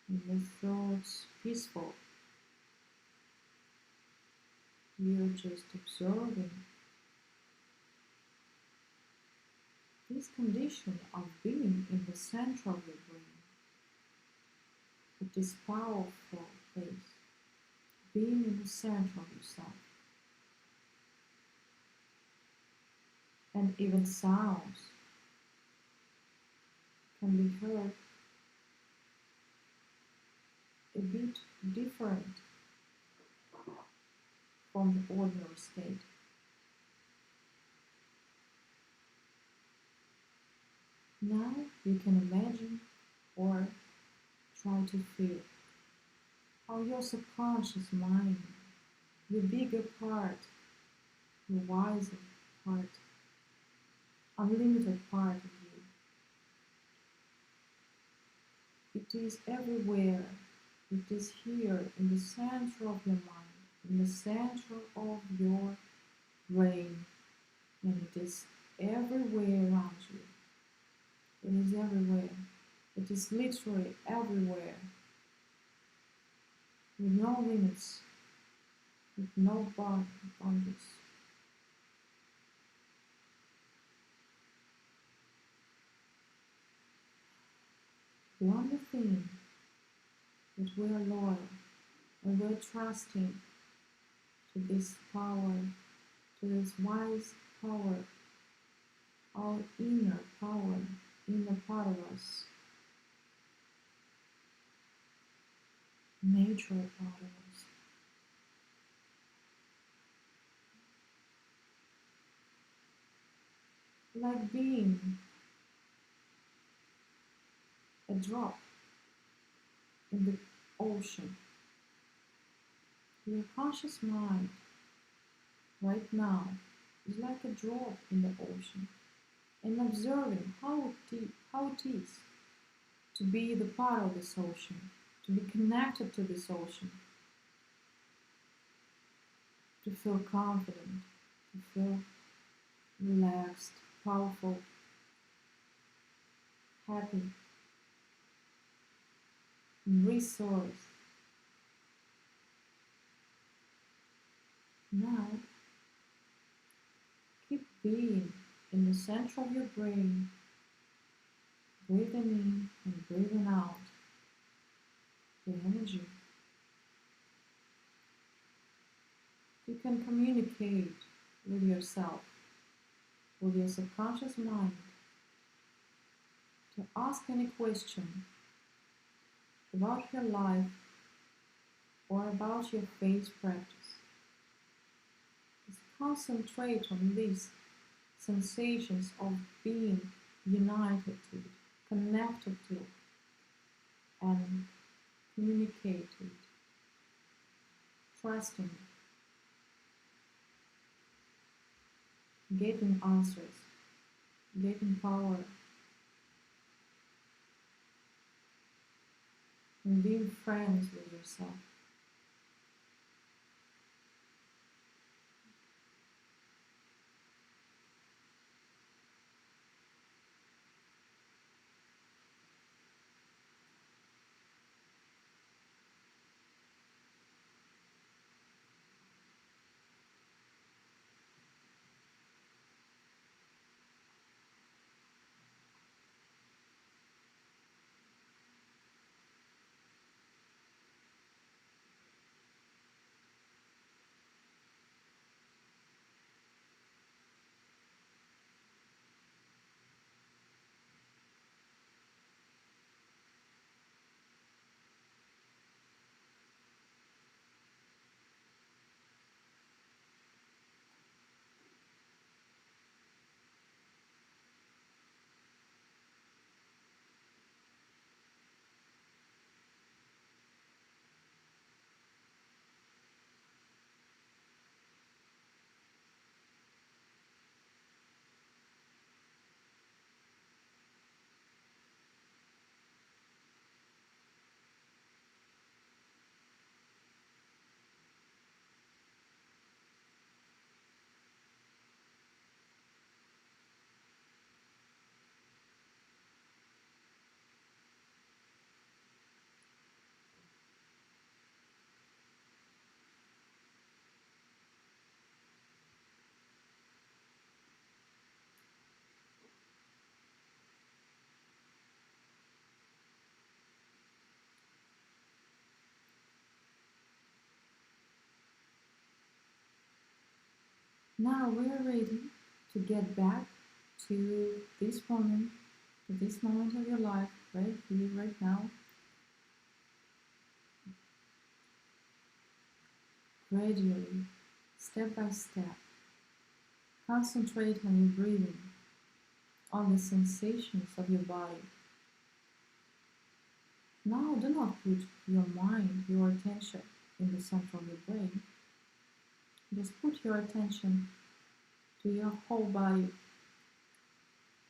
and your thoughts peaceful. You're just observing this condition of being in the center of your brain. It is powerful place, being in the center of yourself. And even sounds can be heard a bit different from the ordinary state. Now you can imagine or try to feel how your subconscious mind, your bigger part, your wiser part, unlimited part of you, it is everywhere. It is here in the center of your mind, in the center of your brain, and it is everywhere around you. It is everywhere. It is literally everywhere, with no limits, with no boundaries. The only thing that we are loyal and we are trusting to this power, to this wise power, our inner power, inner part of us, natural part of us. Like being a drop in the ocean. Your conscious mind right now is like a drop in the ocean, and observing how it is to be the part of this ocean, to be connected to this ocean, to feel confident, to feel relaxed, powerful, happy, and resource. Now, keep being in the center of your brain, breathing in and breathing out the energy. You can communicate with yourself, with your subconscious mind, to ask any question about your life or about your faith practice. Just concentrate on these sensations of being united to it, connected to it, and communicate to it, trusting it, getting answers, getting power, and being friends with yourself. Now we're ready to get back to this moment of your life, right here, right now. Gradually, step by step, concentrate on your breathing, on the sensations of your body. Now do not put your mind, your attention in the center of your brain. Just put your attention to your whole body,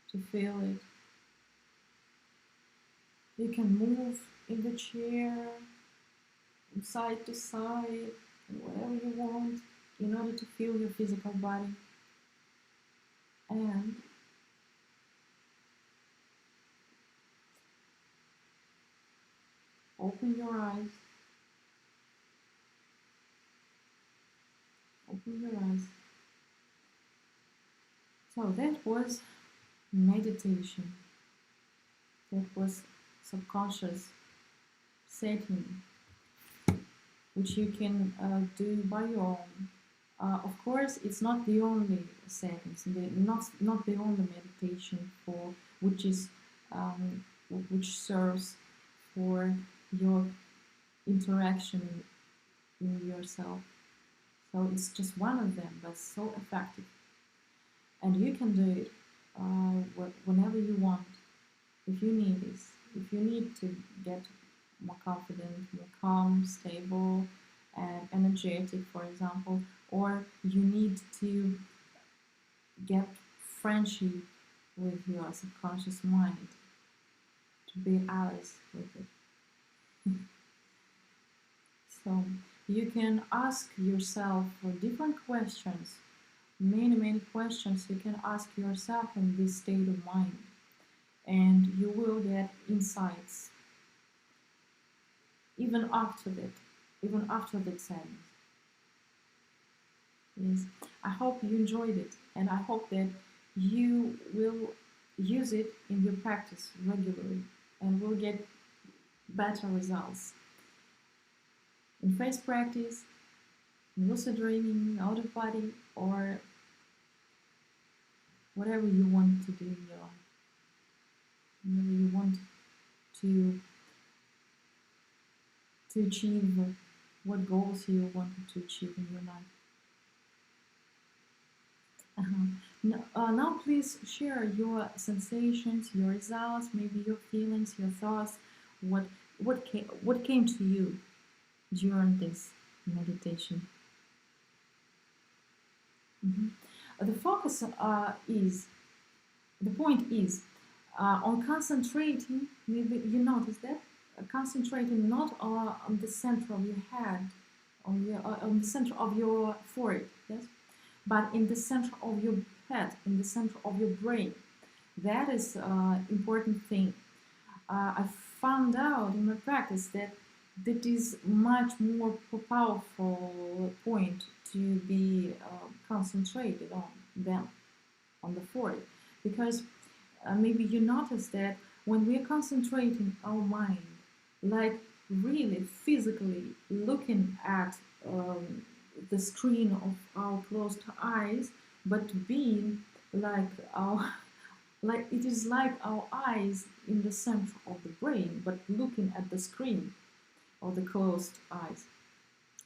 to feel it. You can move in the chair, from side to side, and whatever you want in order to feel your physical body. And open your eyes. Open your eyes. So that was meditation. That was subconscious setting, which you can do by your own. Of course, it's not the only settings, not the only meditation for which is which serves for your interaction in yourself. So it's just one of them, but so effective, and you can do it whenever you want. If you need this, if you need to get more confident, more calm, stable, and energetic, for example, or you need to get friendship with your subconscious mind, to be allies with it. So you can ask yourself different questions, many questions you can ask yourself in this state of mind, and you will get insights even after that sentence. Yes, I hope you enjoyed it, and I hope that you will use it in your practice regularly and will get better results in face practice, in lucid dreaming, out of body, or whatever you want to do in your life. Whatever you want to achieve, what goals you wanted to achieve in your life. Now please share your sensations, your results, maybe your feelings, your thoughts, what came to you during this meditation. The focus the point is on concentrating. Maybe you notice that concentrating not on the center of your head, on the center of your forehead, yes, but in the center of your head, in the center of your brain. That is important thing. I found out in my practice that is much more powerful point to be concentrated on than on the forehead, because maybe you notice that when we're concentrating our mind, like really physically looking at the screen of our closed eyes, but being like our like it is like our eyes in the center of the brain, but looking at the screen of the closed eyes.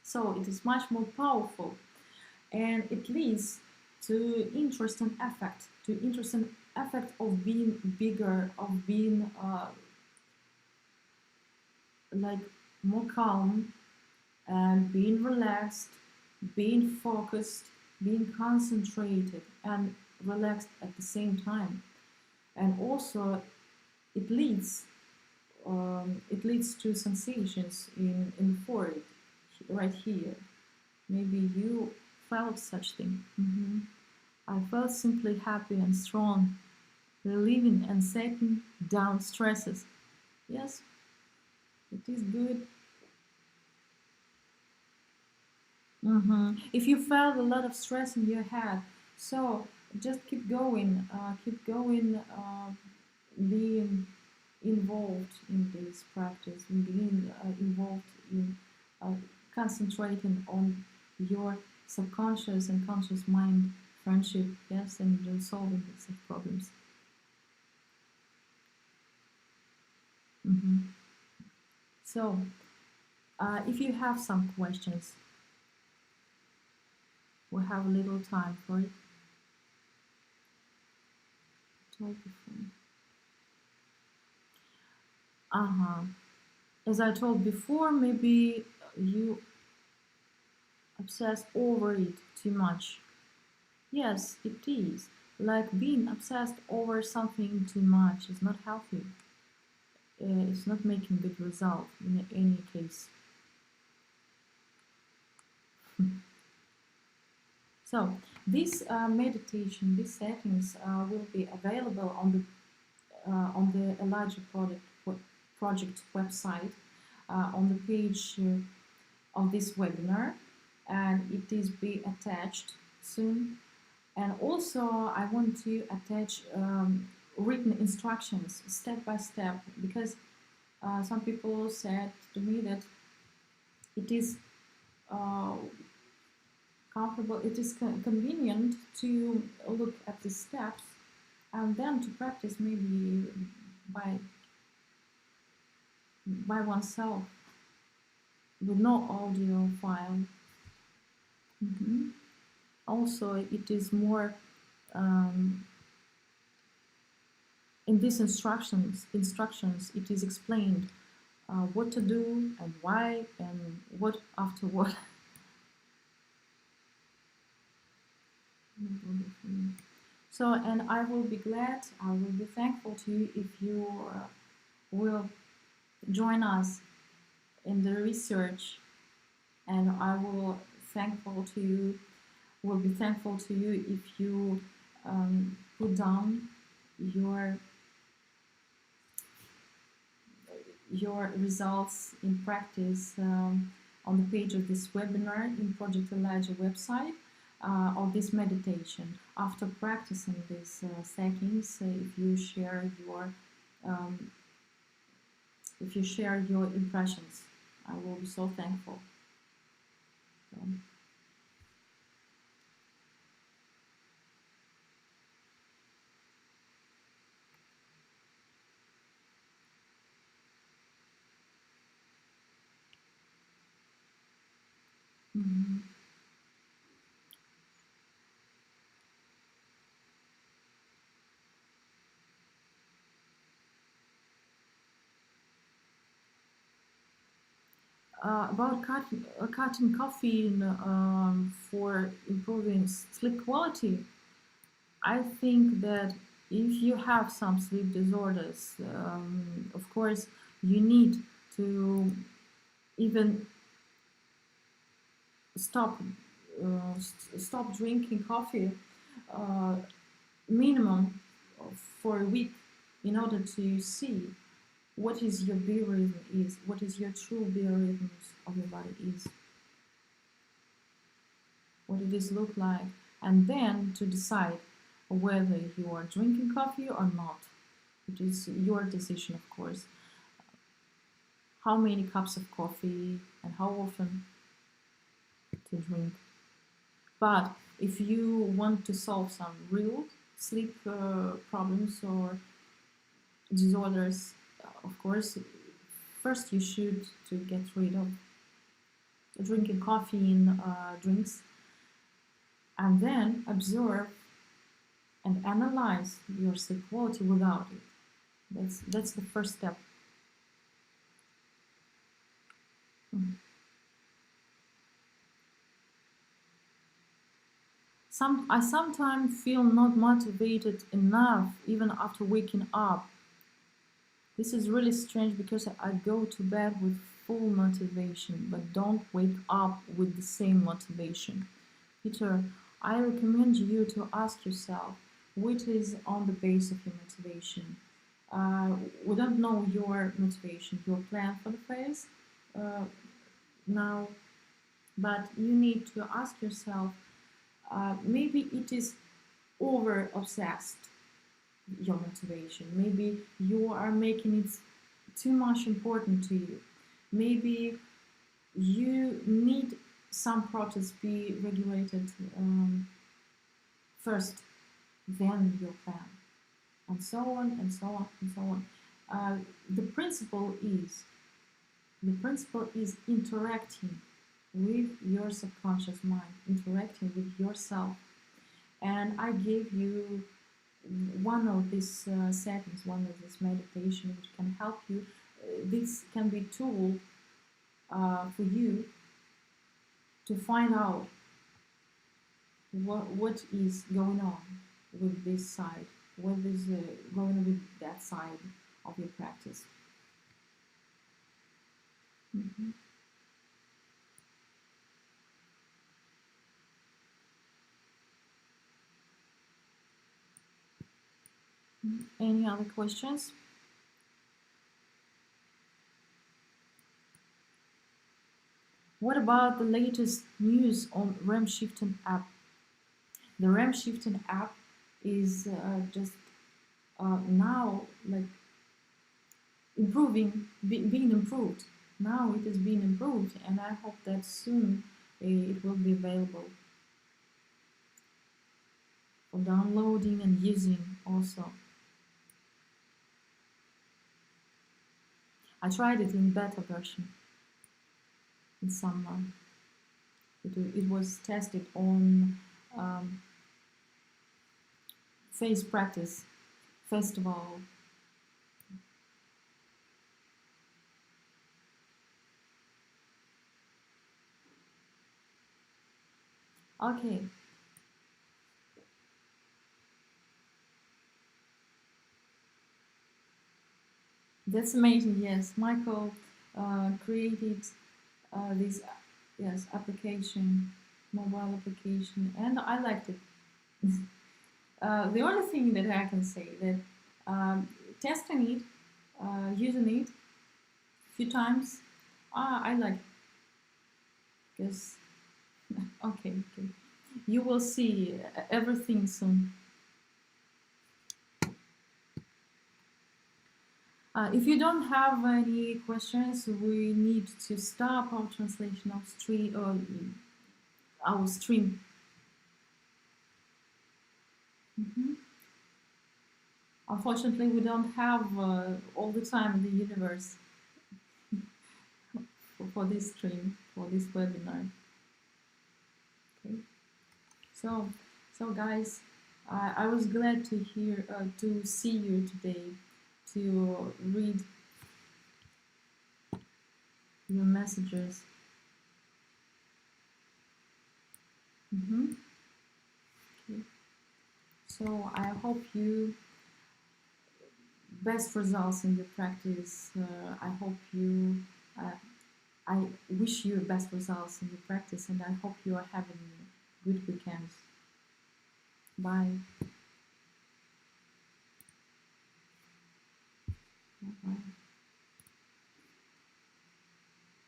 So it is much more powerful, and it leads to interesting effect of being bigger, of being like more calm, and being relaxed, being focused, being concentrated and relaxed at the same time. And also it leads to sensations in the forehead, right here. Maybe you felt such thing. I felt simply happy and strong, relieving and setting down stresses. Yes, it is good. If you felt a lot of stress in your head, so just keep going, being involved in this practice, being involved in concentrating on your subconscious and conscious mind friendship, yes, and solving such problems. So, if you have some questions, we have a little time for it. As I told before, maybe you obsess over it too much. Yes, it is. Like being obsessed over something too much is not healthy. It's not making good result in any case. So this meditation, these settings will be available on the Elijah project website on the page of this webinar, and it is be attached soon. And also I want to attach written instructions step by step, because some people said to me that it is comfortable, it is convenient to look at the steps and then to practice maybe by oneself with no audio file. Also, it is more in these instructions it is explained what to do and why and what after what. So, and I will be glad, I will be thankful to you if you will join us in the research, and I will be thankful to you if you put down your results in practice on the page of this webinar in Project Elijah website of this meditation. After practicing these settings, if you share your impressions, I will be so thankful. About cutting caffeine for improving sleep quality, I think that if you have some sleep disorders, of course, you need to even stop drinking coffee minimum for a week in order to see what is your biorhythm is, what is your true biorhythms of your body is, what it is look like, and then to decide whether you are drinking coffee or not. It is your decision, of course. How many cups of coffee and how often to drink. But if you want to solve some real sleep problems or disorders, of course, first you should to get rid of drinking caffeine drinks, and then observe and analyze your sleep quality without it. That's the first step. I sometimes feel not motivated enough even after waking up. This is really strange because I go to bed with full motivation but don't wake up with the same motivation. Peter, I recommend you to ask yourself what is on the base of your motivation. We don't know your motivation, your plan for the phase now, but you need to ask yourself, maybe it is over obsessed, your motivation. Maybe you are making it too much important to you. Maybe you need some protests be regulated first, then your plan, and so on and so on and so on. The principle is interacting with your subconscious mind, interacting with yourself. And I gave you one of these settings, one of this meditation, which can help you. This can be a tool for you to find out what is going on with this side, what is going on with that side of your practice. Mm-hmm. Any other questions? What about the latest news on REM shifting app? The REM shifting app is just now like being improved. Now it is being improved, and I hope that soon it will be available for downloading and using also. I tried it in beta version in summer. It was tested on Face Practice Festival. Okay. That's amazing. Yes, Michael created this application, mobile application, and I liked it. The only thing that I can say that testing it, using it a few times, I like it because okay, you will see everything soon. If you don't have any questions, we need to stop our translation of stream or our stream. Mm-hmm. Unfortunately, we don't have all the time in the universe for this stream, for this webinar. Okay, so guys, I was glad to hear to see you today, to read your messages. Mm-hmm. Okay. So I hope you best results in your practice. I hope you. I wish you best results in your practice, and I hope you are having good weekends. Bye.